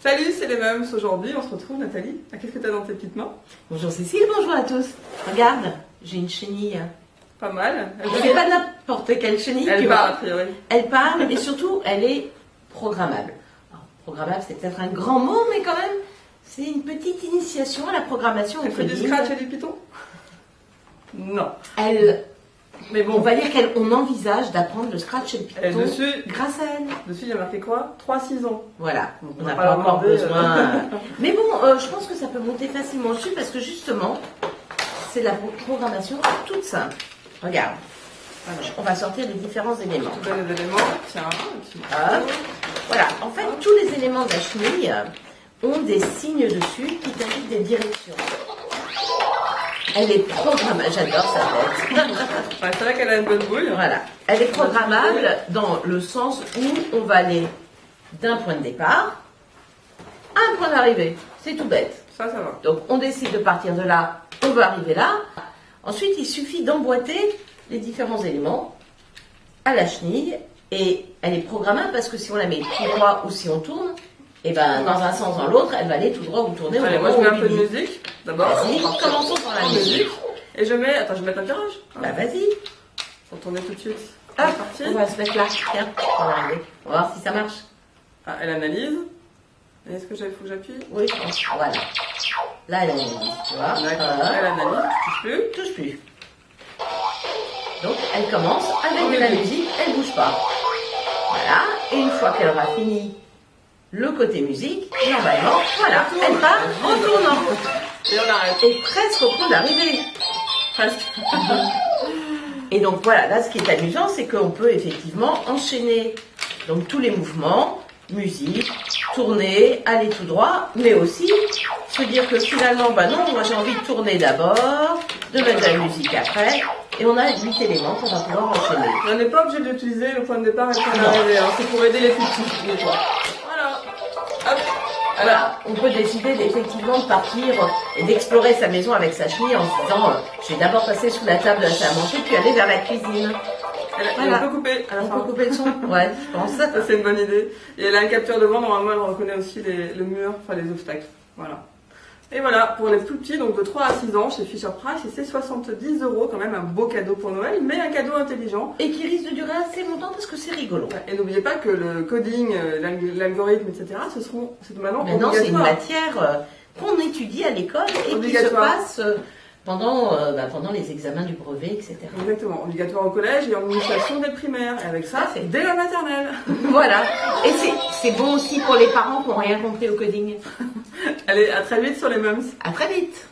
Salut, c'est les Mums. Aujourd'hui, on se retrouve, Nathalie. Qu'est-ce que tu as dans tes petites mains? Bonjour Cécile, bonjour à tous. Regarde, j'ai une chenille. Pas mal. C'est pas n'importe quelle chenille. Elle parle, a priori. Elle parle et surtout, elle est programmable. Alors, programmable, c'est peut-être un grand mot, mais quand même, c'est une petite initiation à la programmation. Elle fait du Scratch et du Python? Non. Mais bon, on va dire qu'on envisage d'apprendre le Scratch et le Python grâce à elle. Dessus, il y a marqué quoi? 3-6 ans. Voilà, on n'a pas encore besoin. Mais bon, je pense que ça peut monter facilement dessus parce que justement, c'est la programmation toute simple. Regarde, on va sortir les différents éléments. Tu donnes les éléments, tiens. Voilà, en fait, tous les éléments de la chenille ont des signes dessus qui t'indiquent des directions. Elle est programmable, j'adore sa tête. C'est vrai qu'elle a une bonne bouille. Voilà, elle est programmable dans le sens où on va aller d'un point de départ à un point d'arrivée. C'est tout bête. Ça va. Donc on décide de partir de là, on veut arriver là. Ensuite, il suffit d'emboîter les différents éléments à la chenille et elle est programmable parce que si on la met tout droit ou si on tourne, et ben dans un sens dans l'autre, elle va aller tout droit ou tourner. Allez, moi je mets un peu de musique d'abord. Vas-y, commençons par la musique. Et je mets, attends, je vais mettre un virage. Bah vas-y. Faut tourner tout de suite. Hop, on va se mettre là. Tiens, on va arriver. On va voir si ça marche. Ah, elle analyse. Et est-ce que faut que j'appuie? Oui, je pense. Voilà. Là, elle analyse, tu vois. D'accord. Elle analyse, touche plus. Touche plus. Donc, elle commence avec de la musique, elle bouge pas. Voilà. Et une fois qu'elle aura fini le côté musique, normalement, voilà, elle part en tournant. Et on arrête. Et presque au point d'arrivée. Presque. Et donc voilà, là ce qui est amusant, c'est qu'on peut effectivement enchaîner donc tous les mouvements, musique, tourner, aller tout droit, mais aussi se dire que finalement, bah non, moi j'ai envie de tourner d'abord, de mettre de la musique après, et on a 8 éléments qu'on va pouvoir enchaîner. On n'est pas obligé d'utiliser le point de départ et le point d'arrivée, hein. C'est pour aider les plus petits, des fois. Voilà. Hop. Voilà, on peut décider effectivement de partir et d'explorer sa maison avec sa chenille en se disant je vais d'abord passer sous la table de la salle à manger puis aller vers la cuisine. Voilà. On peut couper à la fin. On peut couper le son. Ouais, je pense. Ça, c'est une bonne idée. Et elle a un capteur de vent, normalement elle reconnaît aussi le mur, enfin les obstacles. Voilà. Et voilà, pour les plus petits, donc de 3 à 6 ans, chez Fisher Price, et c'est 70 € quand même, un beau cadeau pour Noël, mais un cadeau intelligent. Et qui risque de durer assez longtemps parce que c'est rigolo. Et n'oubliez pas que le coding, l'algorithme, etc., c'est maintenant maintenant obligatoire. C'est une matière qu'on étudie à l'école et qui se passe pendant les examens du brevet, etc. Exactement, obligatoire au collège et en initiation dès le primaire. Et avec ça, dès la maternelle. Voilà. Et c'est bon aussi pour les parents qui n'ont rien compris au coding. Allez, à très vite sur les Mums. À très vite.